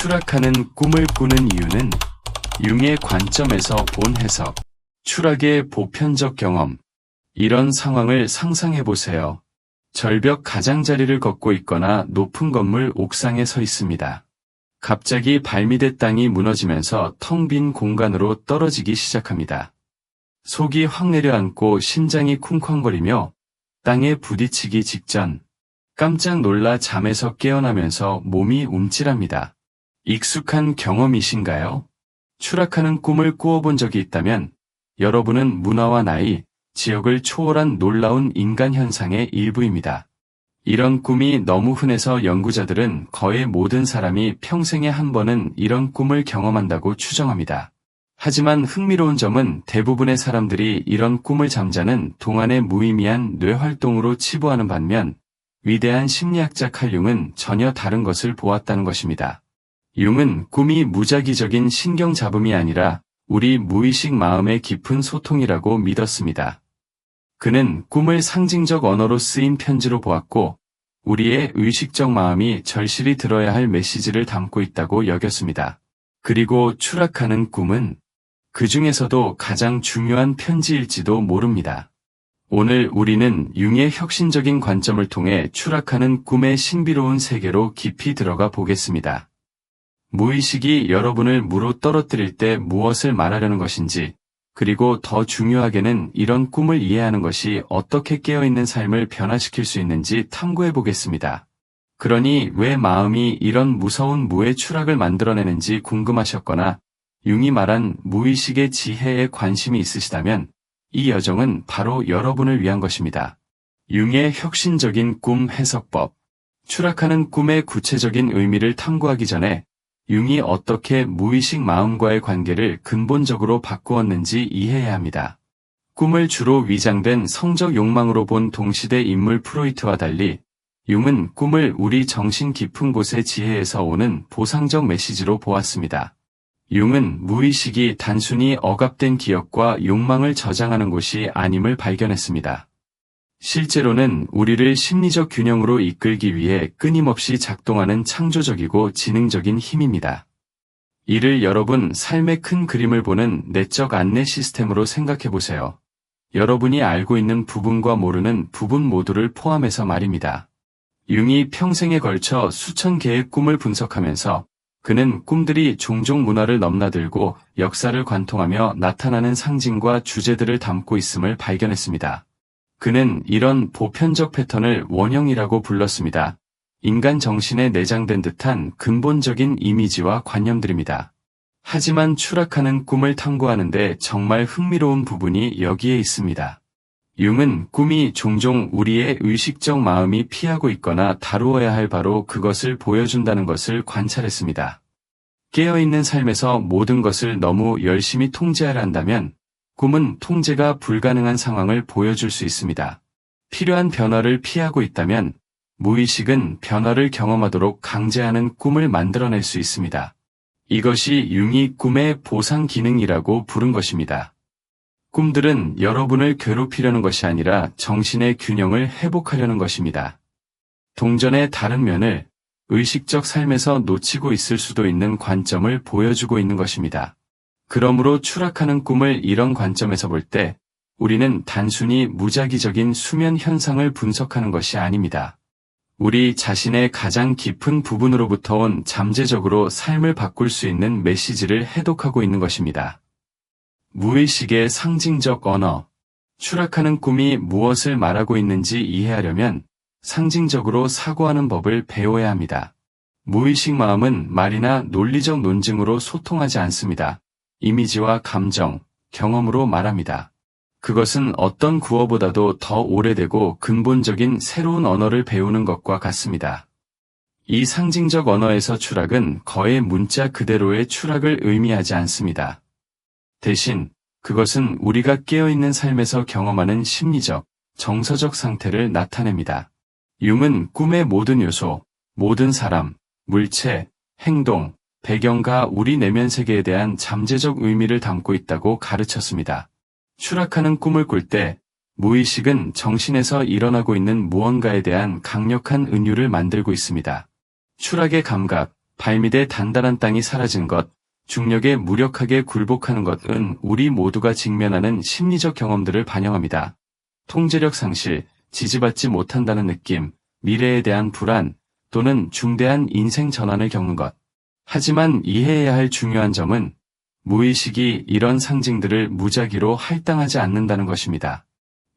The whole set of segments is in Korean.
추락하는 꿈을 꾸는 이유는 융의 관점에서 본 해석, 추락의 보편적 경험. 이런 상황을 상상해 보세요. 절벽 가장자리를 걷고 있거나 높은 건물 옥상에 서 있습니다. 갑자기 발밑의 땅이 무너지면서 텅 빈 공간으로 떨어지기 시작합니다. 속이 확 내려앉고 심장이 쿵쾅거리며 땅에 부딪히기 직전 깜짝 놀라 잠에서 깨어나면서 몸이 움찔합니다. 익숙한 경험이신가요? 추락하는 꿈을 꾸어본 적이 있다면 여러분은 문화와 나이, 지역을 초월한 놀라운 인간 현상의 일부입니다. 이런 꿈이 너무 흔해서 연구자들은 거의 모든 사람이 평생에 한 번은 이런 꿈을 경험한다고 추정합니다. 하지만 흥미로운 점은 대부분의 사람들이 이런 꿈을 잠자는 동안의 무의미한 뇌활동으로 치부하는 반면 위대한 심리학자 칼 융은 전혀 다른 것을 보았다는 것입니다. 융은 꿈이 무작위적인 신경 잡음이 아니라 우리 무의식 마음의 깊은 소통이라고 믿었습니다. 그는 꿈을 상징적 언어로 쓰인 편지로 보았고 우리의 의식적 마음이 절실히 들어야 할 메시지를 담고 있다고 여겼습니다. 그리고 추락하는 꿈은 그 중에서도 가장 중요한 편지일지도 모릅니다. 오늘 우리는 융의 혁신적인 관점을 통해 추락하는 꿈의 신비로운 세계로 깊이 들어가 보겠습니다. 무의식이 여러분을 무로 떨어뜨릴 때 무엇을 말하려는 것인지, 그리고 더 중요하게는 이런 꿈을 이해하는 것이 어떻게 깨어있는 삶을 변화시킬 수 있는지 탐구해 보겠습니다. 그러니 왜 마음이 이런 무서운 무의 추락을 만들어내는지 궁금하셨거나 융이 말한 무의식의 지혜에 관심이 있으시다면 이 여정은 바로 여러분을 위한 것입니다. 융의 혁신적인 꿈 해석법. 추락하는 꿈의 구체적인 의미를 탐구하기 전에 융이 어떻게 무의식 마음과의 관계를 근본적으로 바꾸었는지 이해해야 합니다. 꿈을 주로 위장된 성적 욕망으로 본 동시대 인물 프로이트와 달리 융은 꿈을 우리 정신 깊은 곳의 지혜에서 오는 보상적 메시지로 보았습니다. 융은 무의식이 단순히 억압된 기억과 욕망을 저장하는 곳이 아님을 발견했습니다. 실제로는 우리를 심리적 균형으로 이끌기 위해 끊임없이 작동하는 창조적이고 지능적인 힘입니다. 이를 여러분 삶의 큰 그림을 보는 내적 안내 시스템으로 생각해 보세요. 여러분이 알고 있는 부분과 모르는 부분 모두를 포함해서 말입니다. 융이 평생에 걸쳐 수천 개의 꿈을 분석하면서 그는 꿈들이 종종 문화를 넘나들고 역사를 관통하며 나타나는 상징과 주제들을 담고 있음을 발견했습니다. 그는 이런 보편적 패턴을 원형이라고 불렀습니다. 인간 정신에 내장된 듯한 근본적인 이미지와 관념들입니다. 하지만 추락하는 꿈을 탐구하는데 정말 흥미로운 부분이 여기에 있습니다. 융은 꿈이 종종 우리의 의식적 마음이 피하고 있거나 다루어야 할 바로 그것을 보여준다는 것을 관찰했습니다. 깨어있는 삶에서 모든 것을 너무 열심히 통제하려 한다면 꿈은 통제가 불가능한 상황을 보여줄 수 있습니다. 필요한 변화를 피하고 있다면 무의식은 변화를 경험하도록 강제하는 꿈을 만들어낼 수 있습니다. 이것이 융이 꿈의 보상 기능이라고 부른 것입니다. 꿈들은 여러분을 괴롭히려는 것이 아니라 정신의 균형을 회복하려는 것입니다. 동전의 다른 면을 의식적 삶에서 놓치고 있을 수도 있는 관점을 보여주고 있는 것입니다. 그러므로 추락하는 꿈을 이런 관점에서 볼 때 우리는 단순히 무작위적인 수면 현상을 분석하는 것이 아닙니다. 우리 자신의 가장 깊은 부분으로부터 온 잠재적으로 삶을 바꿀 수 있는 메시지를 해독하고 있는 것입니다. 무의식의 상징적 언어. 추락하는 꿈이 무엇을 말하고 있는지 이해하려면 상징적으로 사고하는 법을 배워야 합니다. 무의식 마음은 말이나 논리적 논증으로 소통하지 않습니다. 이미지와 감정, 경험으로 말합니다. 그것은 어떤 구어보다도 더 오래되고 근본적인 새로운 언어를 배우는 것과 같습니다. 이 상징적 언어에서 추락은 거의 문자 그대로의 추락을 의미하지 않습니다. 대신 그것은 우리가 깨어있는 삶에서 경험하는 심리적, 정서적 상태를 나타냅니다. 융은 꿈의 모든 요소, 모든 사람, 물체, 행동, 배경과 우리 내면 세계에 대한 잠재적 의미를 담고 있다고 가르쳤습니다. 추락하는 꿈을 꿀 때 무의식은 정신에서 일어나고 있는 무언가에 대한 강력한 은유를 만들고 있습니다. 추락의 감각, 발밑에 단단한 땅이 사라진 것, 중력에 무력하게 굴복하는 것은 우리 모두가 직면하는 심리적 경험들을 반영합니다. 통제력 상실, 지지받지 못한다는 느낌, 미래에 대한 불안, 또는 중대한 인생 전환을 겪는 것. 하지만 이해해야 할 중요한 점은 무의식이 이런 상징들을 무작위로 할당하지 않는다는 것입니다.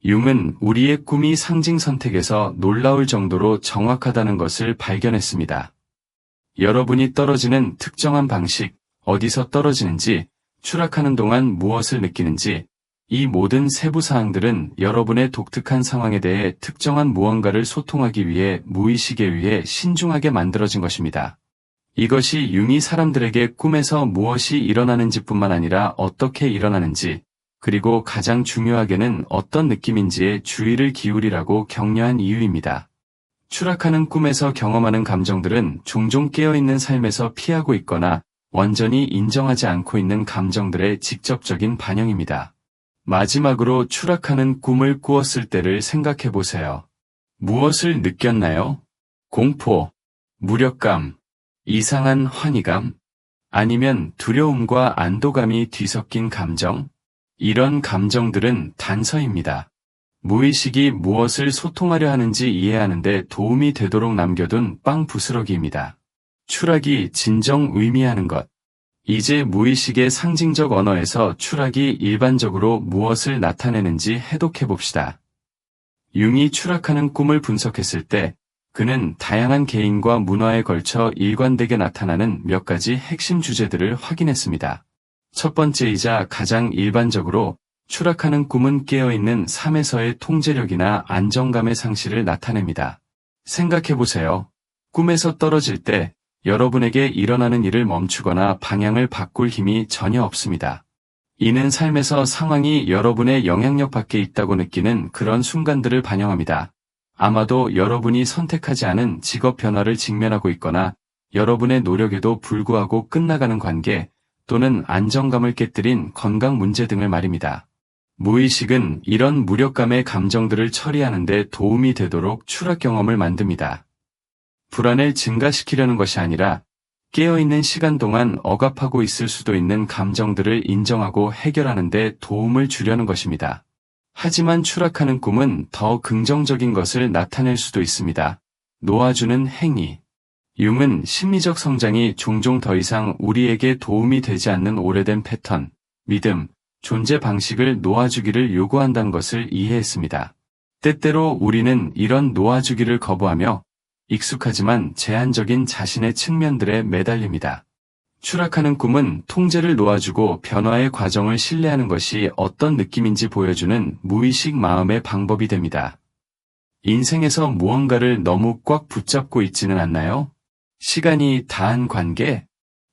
융은 우리의 꿈이 상징 선택에서 놀라울 정도로 정확하다는 것을 발견했습니다. 여러분이 떨어지는 특정한 방식, 어디서 떨어지는지, 추락하는 동안 무엇을 느끼는지, 이 모든 세부 사항들은 여러분의 독특한 상황에 대해 특정한 무언가를 소통하기 위해 무의식에 의해 신중하게 만들어진 것입니다. 이것이 융이 사람들에게 꿈에서 무엇이 일어나는지뿐만 아니라 어떻게 일어나는지, 그리고 가장 중요하게는 어떤 느낌인지에 주의를 기울이라고 격려한 이유입니다. 추락하는 꿈에서 경험하는 감정들은 종종 깨어있는 삶에서 피하고 있거나 완전히 인정하지 않고 있는 감정들의 직접적인 반영입니다. 마지막으로 추락하는 꿈을 꾸었을 때를 생각해 보세요. 무엇을 느꼈나요? 공포, 무력감, 이상한 환희감, 아니면 두려움과 안도감이 뒤섞인 감정? 이런 감정들은 단서입니다. 무의식이 무엇을 소통하려 하는지 이해하는 데 도움이 되도록 남겨둔 빵 부스러기입니다. 추락이 진정 의미하는 것. 이제 무의식의 상징적 언어에서 추락이 일반적으로 무엇을 나타내는지 해독해봅시다. 융이 추락하는 꿈을 분석했을 때 그는 다양한 개인과 문화에 걸쳐 일관되게 나타나는 몇 가지 핵심 주제들을 확인했습니다. 첫 번째이자 가장 일반적으로 추락하는 꿈은 깨어있는 삶에서의 통제력이나 안정감의 상실을 나타냅니다. 생각해보세요. 꿈에서 떨어질 때 여러분에게 일어나는 일을 멈추거나 방향을 바꿀 힘이 전혀 없습니다. 이는 삶에서 상황이 여러분의 영향력 밖에 있다고 느끼는 그런 순간들을 반영합니다. 아마도 여러분이 선택하지 않은 직업 변화를 직면하고 있거나 여러분의 노력에도 불구하고 끝나가는 관계 또는 안정감을 깨뜨린 건강 문제 등을 말입니다. 무의식은 이런 무력감의 감정들을 처리하는 데 도움이 되도록 추락 경험을 만듭니다. 불안을 증가시키려는 것이 아니라 깨어있는 시간 동안 억압하고 있을 수도 있는 감정들을 인정하고 해결하는 데 도움을 주려는 것입니다. 하지만 추락하는 꿈은 더 긍정적인 것을 나타낼 수도 있습니다. 놓아주는 행위. 융은 심리적 성장이 종종 더 이상 우리에게 도움이 되지 않는 오래된 패턴, 믿음, 존재 방식을 놓아주기를 요구한다는 것을 이해했습니다. 때때로 우리는 이런 놓아주기를 거부하며 익숙하지만 제한적인 자신의 측면들에 매달립니다. 추락하는 꿈은 통제를 놓아주고 변화의 과정을 신뢰하는 것이 어떤 느낌인지 보여주는 무의식 마음의 방법이 됩니다. 인생에서 무언가를 너무 꽉 붙잡고 있지는 않나요? 시간이 다한 관계?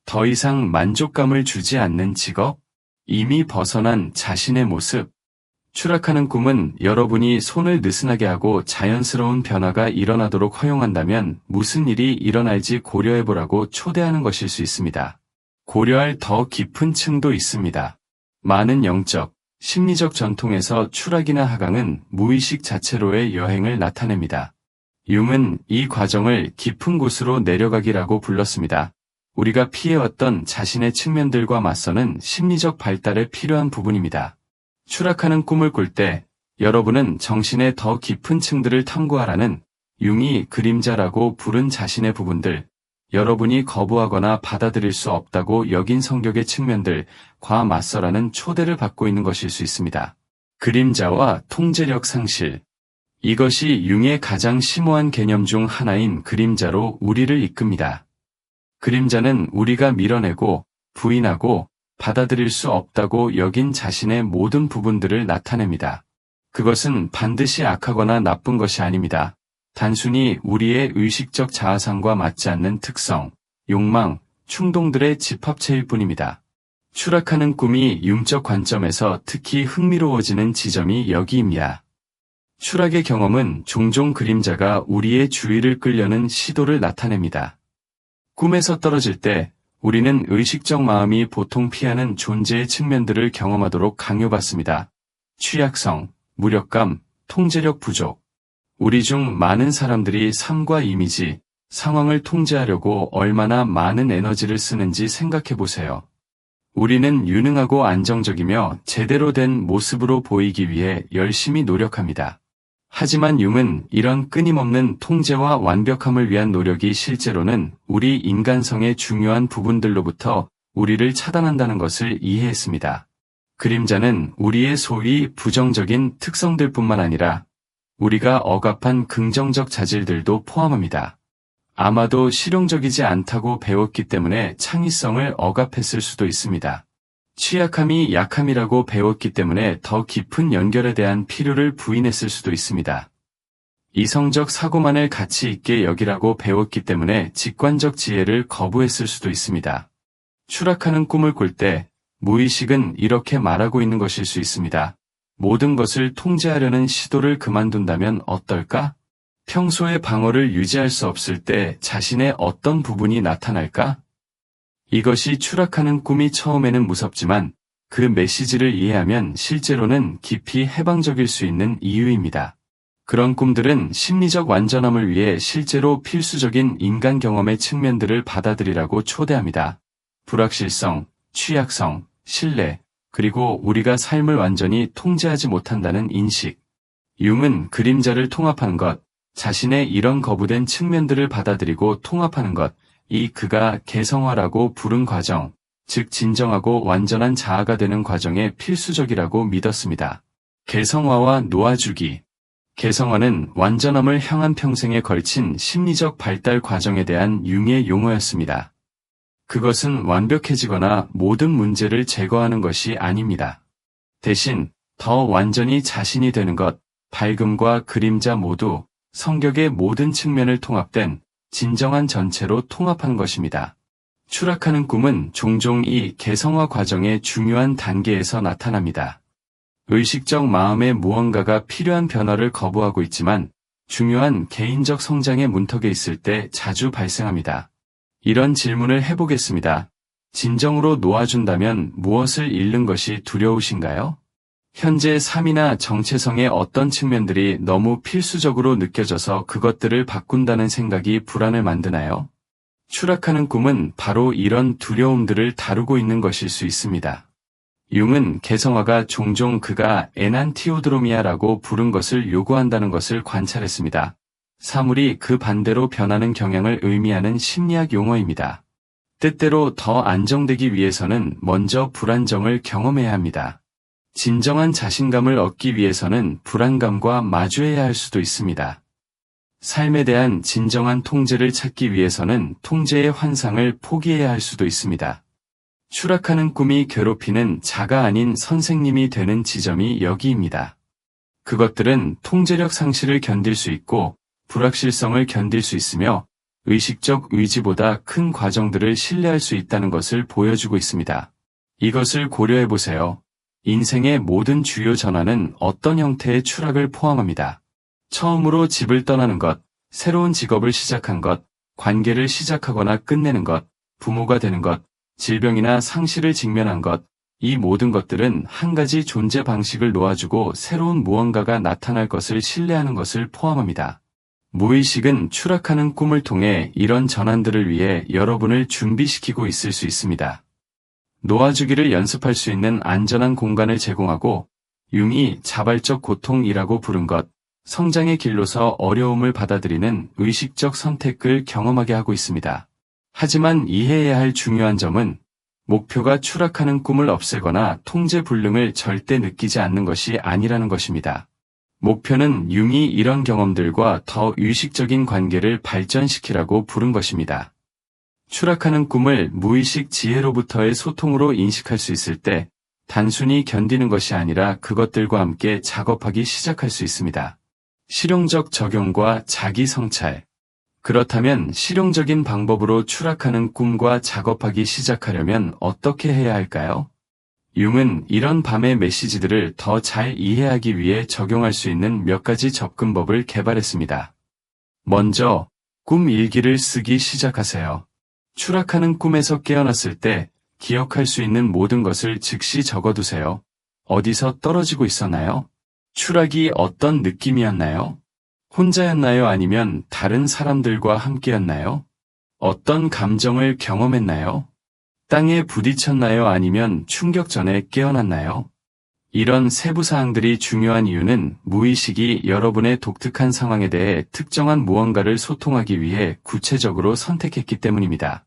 더 이상 만족감을 주지 않는 직업? 이미 벗어난 자신의 모습? 추락하는 꿈은 여러분이 손을 느슨하게 하고 자연스러운 변화가 일어나도록 허용한다면 무슨 일이 일어날지 고려해보라고 초대하는 것일 수 있습니다. 고려할 더 깊은 층도 있습니다. 많은 영적, 심리적 전통에서 추락이나 하강은 무의식 자체로의 여행을 나타냅니다. 융은 이 과정을 깊은 곳으로 내려가기라고 불렀습니다. 우리가 피해왔던 자신의 측면들과 맞서는 심리적 발달에 필요한 부분입니다. 추락하는 꿈을 꿀 때 여러분은 정신의 더 깊은 층들을 탐구하라는 융이 그림자라고 부른 자신의 부분들, 여러분이 거부하거나 받아들일 수 없다고 여긴 성격의 측면들과 맞서라는 초대를 받고 있는 것일 수 있습니다. 그림자와 통제력 상실. 이것이 융의 가장 심오한 개념 중 하나인 그림자로 우리를 이끕니다. 그림자는 우리가 밀어내고 부인하고 받아들일 수 없다고 여긴 자신의 모든 부분들을 나타냅니다. 그것은 반드시 악하거나 나쁜 것이 아닙니다. 단순히 우리의 의식적 자아상과 맞지 않는 특성, 욕망, 충동들의 집합체일 뿐입니다. 추락하는 꿈이 융적 관점에서 특히 흥미로워지는 지점이 여기입니다. 추락의 경험은 종종 그림자가 우리의 주의를 끌려는 시도를 나타냅니다. 꿈에서 떨어질 때 우리는 의식적 마음이 보통 피하는 존재의 측면들을 경험하도록 강요받습니다. 취약성, 무력감, 통제력 부족. 우리 중 많은 사람들이 삶과 이미지, 상황을 통제하려고 얼마나 많은 에너지를 쓰는지 생각해 보세요. 우리는 유능하고 안정적이며 제대로 된 모습으로 보이기 위해 열심히 노력합니다. 하지만 융은 이런 끊임없는 통제와 완벽함을 위한 노력이 실제로는 우리 인간성의 중요한 부분들로부터 우리를 차단한다는 것을 이해했습니다. 그림자는 우리의 소위 부정적인 특성들뿐만 아니라 우리가 억압한 긍정적 자질들도 포함합니다. 아마도 실용적이지 않다고 배웠기 때문에 창의성을 억압했을 수도 있습니다. 취약함이 약함이라고 배웠기 때문에 더 깊은 연결에 대한 필요를 부인했을 수도 있습니다. 이성적 사고만을 가치 있게 여기라고 배웠기 때문에 직관적 지혜를 거부했을 수도 있습니다. 추락하는 꿈을 꿀 때 무의식은 이렇게 말하고 있는 것일 수 있습니다. 모든 것을 통제하려는 시도를 그만둔다면 어떨까? 평소의 방어를 유지할 수 없을 때 자신의 어떤 부분이 나타날까? 이것이 추락하는 꿈이 처음에는 무섭지만 그 메시지를 이해하면 실제로는 깊이 해방적일 수 있는 이유입니다. 그런 꿈들은 심리적 완전함을 위해 실제로 필수적인 인간 경험의 측면들을 받아들이라고 초대합니다. 불확실성, 취약성, 신뢰, 그리고 우리가 삶을 완전히 통제하지 못한다는 인식. 융은 그림자를 통합하는 것, 자신의 이런 거부된 측면들을 받아들이고 통합하는 것, 이 그가 개성화라고 부른 과정, 즉 진정하고 완전한 자아가 되는 과정에 필수적이라고 믿었습니다. 개성화와 놓아주기. 개성화는 완전함을 향한 평생에 걸친 심리적 발달 과정에 대한 융의 용어였습니다. 그것은 완벽해지거나 모든 문제를 제거하는 것이 아닙니다. 대신 더 완전히 자신이 되는 것, 밝음과 그림자 모두 성격의 모든 측면을 통합된 진정한 전체로 통합하는 것입니다. 추락하는 꿈은 종종 이 개성화 과정의 중요한 단계에서 나타납니다. 의식적 마음의 무언가가 필요한 변화를 거부하고 있지만 중요한 개인적 성장의 문턱에 있을 때 자주 발생합니다. 이런 질문을 해보겠습니다. 진정으로 놓아준다면 무엇을 잃는 것이 두려우신가요? 현재 삶이나 정체성의 어떤 측면들이 너무 필수적으로 느껴져서 그것들을 바꾼다는 생각이 불안을 만드나요? 추락하는 꿈은 바로 이런 두려움들을 다루고 있는 것일 수 있습니다. 융은 개성화가 종종 그가 에난티오드로미아라고 부른 것을 요구한다는 것을 관찰했습니다. 사물이 그 반대로 변하는 경향을 의미하는 심리학 용어입니다. 때때로 더 안정되기 위해서는 먼저 불안정을 경험해야 합니다. 진정한 자신감을 얻기 위해서는 불안감과 마주해야 할 수도 있습니다. 삶에 대한 진정한 통제를 찾기 위해서는 통제의 환상을 포기해야 할 수도 있습니다. 추락하는 꿈이 괴롭히는 자가 아닌 선생님이 되는 지점이 여기입니다. 그것들은 통제력 상실을 견딜 수 있고 불확실성을 견딜 수 있으며 의식적 의지보다 큰 과정들을 신뢰할 수 있다는 것을 보여주고 있습니다. 이것을 고려해 보세요. 인생의 모든 주요 전환은 어떤 형태의 추락을 포함합니다. 처음으로 집을 떠나는 것, 새로운 직업을 시작한 것, 관계를 시작하거나 끝내는 것, 부모가 되는 것, 질병이나 상실을 직면한 것, 이 모든 것들은 한 가지 존재 방식을 놓아주고 새로운 무언가가 나타날 것을 신뢰하는 것을 포함합니다. 무의식은 추락하는 꿈을 통해 이런 전환들을 위해 여러분을 준비시키고 있을 수 있습니다. 놓아주기를 연습할 수 있는 안전한 공간을 제공하고 융이 자발적 고통이라고 부른 것, 성장의 길로서 어려움을 받아들이는 의식적 선택을 경험하게 하고 있습니다. 하지만 이해해야 할 중요한 점은 목표가 추락하는 꿈을 없애거나 통제 불능을 절대 느끼지 않는 것이 아니라는 것입니다. 목표는 융이 이런 경험들과 더 의식적인 관계를 발전시키라고 부른 것입니다. 추락하는 꿈을 무의식 지혜로부터의 소통으로 인식할 수 있을 때 단순히 견디는 것이 아니라 그것들과 함께 작업하기 시작할 수 있습니다. 실용적 적용과 자기 성찰. 그렇다면 실용적인 방법으로 추락하는 꿈과 작업하기 시작하려면 어떻게 해야 할까요? 융은 이런 밤의 메시지들을 더 잘 이해하기 위해 적용할 수 있는 몇 가지 접근법을 개발했습니다. 먼저, 꿈 일기를 쓰기 시작하세요. 추락하는 꿈에서 깨어났을 때 기억할 수 있는 모든 것을 즉시 적어두세요. 어디서 떨어지고 있었나요? 추락이 어떤 느낌이었나요? 혼자였나요? 아니면 다른 사람들과 함께였나요? 어떤 감정을 경험했나요? 땅에 부딪혔나요? 아니면 충격 전에 깨어났나요? 이런 세부 사항들이 중요한 이유는 무의식이 여러분의 독특한 상황에 대해 특정한 무언가를 소통하기 위해 구체적으로 선택했기 때문입니다.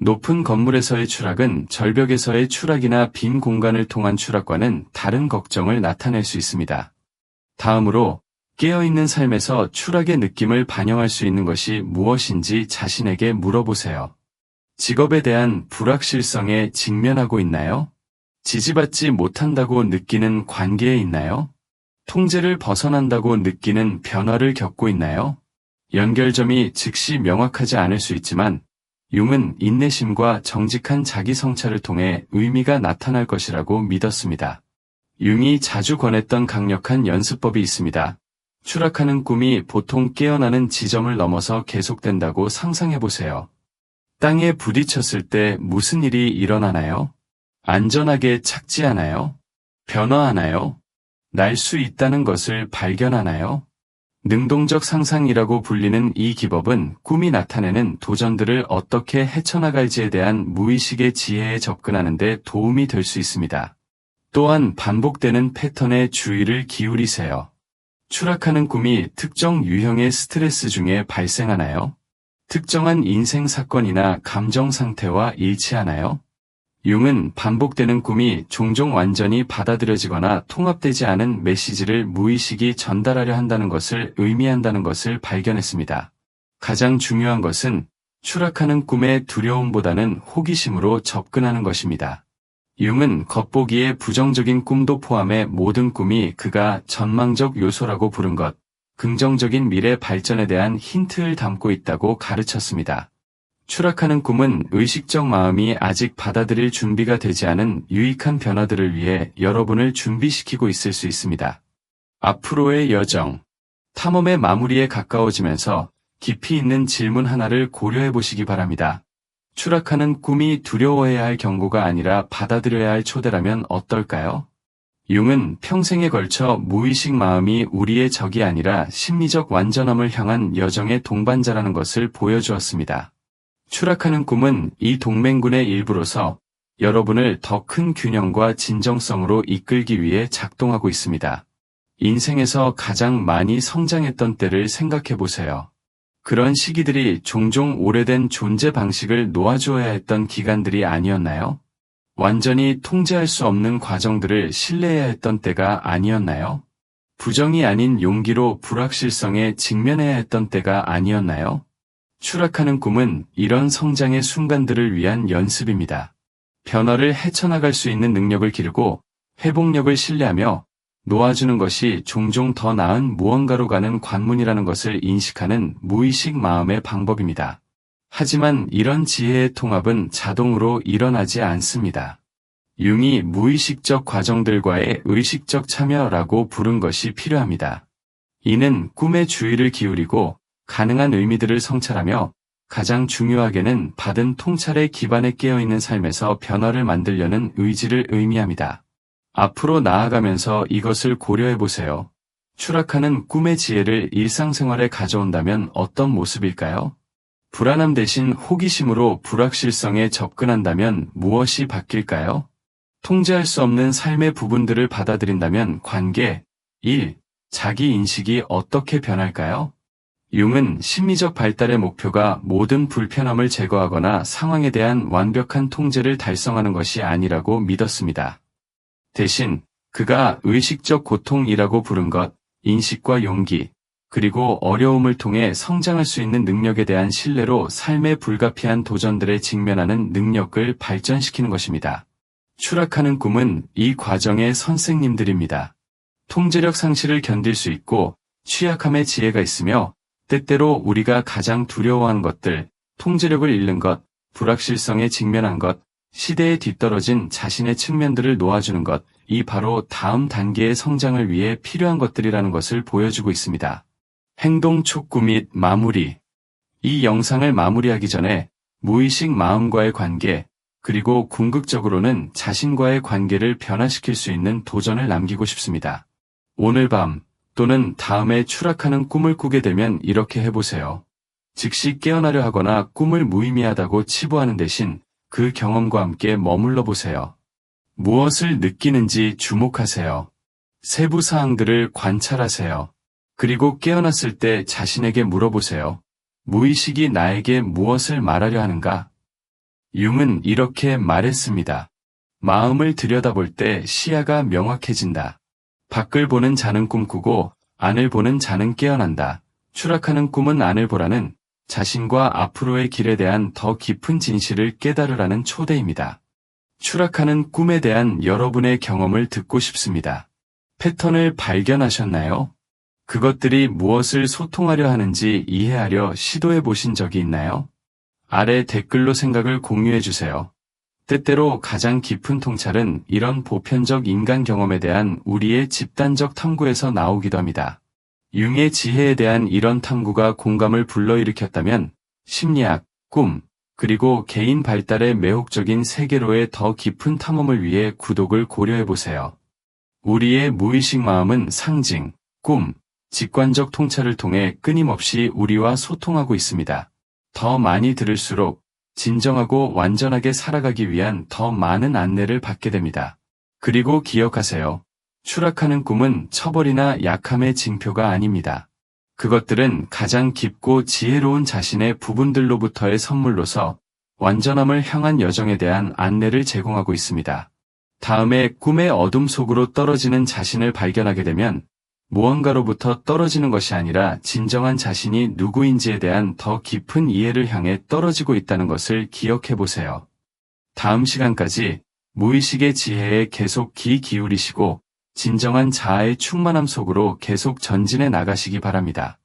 높은 건물에서의 추락은 절벽에서의 추락이나 빈 공간을 통한 추락과는 다른 걱정을 나타낼 수 있습니다. 다음으로 깨어있는 삶에서 추락의 느낌을 반영할 수 있는 것이 무엇인지 자신에게 물어보세요. 직업에 대한 불확실성에 직면하고 있나요? 지지받지 못한다고 느끼는 관계에 있나요? 통제를 벗어난다고 느끼는 변화를 겪고 있나요? 연결점이 즉시 명확하지 않을 수 있지만 융은 인내심과 정직한 자기 성찰을 통해 의미가 나타날 것이라고 믿었습니다. 융이 자주 권했던 강력한 연습법이 있습니다. 추락하는 꿈이 보통 깨어나는 지점을 넘어서 계속된다고 상상해보세요. 땅에 부딪혔을 때 무슨 일이 일어나나요? 안전하게 착지하나요? 변화하나요? 날 수 있다는 것을 발견하나요? 능동적 상상이라고 불리는 이 기법은 꿈이 나타내는 도전들을 어떻게 헤쳐나갈지에 대한 무의식의 지혜에 접근하는 데 도움이 될 수 있습니다. 또한 반복되는 패턴에 주의를 기울이세요. 추락하는 꿈이 특정 유형의 스트레스 중에 발생하나요? 특정한 인생 사건이나 감정 상태와 일치하나요? 융은 반복되는 꿈이 종종 완전히 받아들여지거나 통합되지 않은 메시지를 무의식이 전달하려 한다는 것을 의미한다는 것을 발견했습니다. 가장 중요한 것은 추락하는 꿈의 두려움보다는 호기심으로 접근하는 것입니다. 융은 겉보기에 부정적인 꿈도 포함해 모든 꿈이 그가 전망적 요소라고 부른 것, 긍정적인 미래 발전에 대한 힌트를 담고 있다고 가르쳤습니다. 추락하는 꿈은 의식적 마음이 아직 받아들일 준비가 되지 않은 유익한 변화들을 위해 여러분을 준비시키고 있을 수 있습니다. 앞으로의 여정. 탐험의 마무리에 가까워지면서 깊이 있는 질문 하나를 고려해 보시기 바랍니다. 추락하는 꿈이 두려워해야 할 경고가 아니라 받아들여야 할 초대라면 어떨까요? 융은 평생에 걸쳐 무의식 마음이 우리의 적이 아니라 심리적 완전함을 향한 여정의 동반자라는 것을 보여주었습니다. 추락하는 꿈은 이 동맹군의 일부로서 여러분을 더 큰 균형과 진정성으로 이끌기 위해 작동하고 있습니다. 인생에서 가장 많이 성장했던 때를 생각해 보세요. 그런 시기들이 종종 오래된 존재 방식을 놓아주어야 했던 기간들이 아니었나요? 완전히 통제할 수 없는 과정들을 신뢰해야 했던 때가 아니었나요? 부정이 아닌 용기로 불확실성에 직면해야 했던 때가 아니었나요? 추락하는 꿈은 이런 성장의 순간들을 위한 연습입니다. 변화를 헤쳐나갈 수 있는 능력을 기르고 회복력을 신뢰하며 놓아주는 것이 종종 더 나은 무언가로 가는 관문이라는 것을 인식하는 무의식 마음의 방법입니다. 하지만 이런 지혜의 통합은 자동으로 일어나지 않습니다. 융이 무의식적 과정들과의 의식적 참여라고 부른 것이 필요합니다. 이는 꿈에 주의를 기울이고 가능한 의미들을 성찰하며 가장 중요하게는 받은 통찰의 기반에 깨어있는 삶에서 변화를 만들려는 의지를 의미합니다. 앞으로 나아가면서 이것을 고려해보세요. 추락하는 꿈의 지혜를 일상생활에 가져온다면 어떤 모습일까요? 불안함 대신 호기심으로 불확실성에 접근한다면 무엇이 바뀔까요? 통제할 수 없는 삶의 부분들을 받아들인다면 관계, 일, 자기 인식이 어떻게 변할까요? 융은 심리적 발달의 목표가 모든 불편함을 제거하거나 상황에 대한 완벽한 통제를 달성하는 것이 아니라고 믿었습니다. 대신 그가 의식적 고통이라고 부른 것, 인식과 용기, 그리고 어려움을 통해 성장할 수 있는 능력에 대한 신뢰로 삶의 불가피한 도전들에 직면하는 능력을 발전시키는 것입니다. 추락하는 꿈은 이 과정의 선생님들입니다. 통제력 상실을 견딜 수 있고 취약함의 지혜가 있으며 때때로 우리가 가장 두려워하는 것들, 통제력을 잃는 것, 불확실성에 직면한 것, 시대에 뒤떨어진 자신의 측면들을 놓아주는 것, 이 바로 다음 단계의 성장을 위해 필요한 것들이라는 것을 보여주고 있습니다. 행동 촉구 및 마무리. 이 영상을 마무리하기 전에 무의식 마음과의 관계, 그리고 궁극적으로는 자신과의 관계를 변화시킬 수 있는 도전을 남기고 싶습니다. 오늘 밤 또는 다음에 추락하는 꿈을 꾸게 되면 이렇게 해보세요. 즉시 깨어나려 하거나 꿈을 무의미하다고 치부하는 대신 그 경험과 함께 머물러 보세요. 무엇을 느끼는지 주목하세요. 세부 사항들을 관찰하세요. 그리고 깨어났을 때 자신에게 물어보세요. 무의식이 나에게 무엇을 말하려 하는가? 융은 이렇게 말했습니다. 마음을 들여다볼 때 시야가 명확해진다. 밖을 보는 자는 꿈꾸고 안을 보는 자는 깨어난다. 추락하는 꿈은 안을 보라는 자신과 앞으로의 길에 대한 더 깊은 진실을 깨달으라는 초대입니다. 추락하는 꿈에 대한 여러분의 경험을 듣고 싶습니다. 패턴을 발견하셨나요? 그것들이 무엇을 소통하려 하는지 이해하려 시도해 보신 적이 있나요? 아래 댓글로 생각을 공유해 주세요. 때때로 가장 깊은 통찰은 이런 보편적 인간 경험에 대한 우리의 집단적 탐구에서 나오기도 합니다. 융의 지혜에 대한 이런 탐구가 공감을 불러일으켰다면 심리학, 꿈, 그리고 개인 발달의 매혹적인 세계로의 더 깊은 탐험을 위해 구독을 고려해보세요. 우리의 무의식 마음은 상징, 꿈, 직관적 통찰을 통해 끊임없이 우리와 소통하고 있습니다. 더 많이 들을수록 진정하고 완전하게 살아가기 위한 더 많은 안내를 받게 됩니다. 그리고 기억하세요. 추락하는 꿈은 처벌이나 약함의 징표가 아닙니다. 그것들은 가장 깊고 지혜로운 자신의 부분들로부터의 선물로서 완전함을 향한 여정에 대한 안내를 제공하고 있습니다. 다음에 꿈의 어둠 속으로 떨어지는 자신을 발견하게 되면 무언가로부터 떨어지는 것이 아니라 진정한 자신이 누구인지에 대한 더 깊은 이해를 향해 떨어지고 있다는 것을 기억해 보세요. 다음 시간까지 무의식의 지혜에 계속 귀 기울이시고 진정한 자아의 충만함 속으로 계속 전진해 나가시기 바랍니다.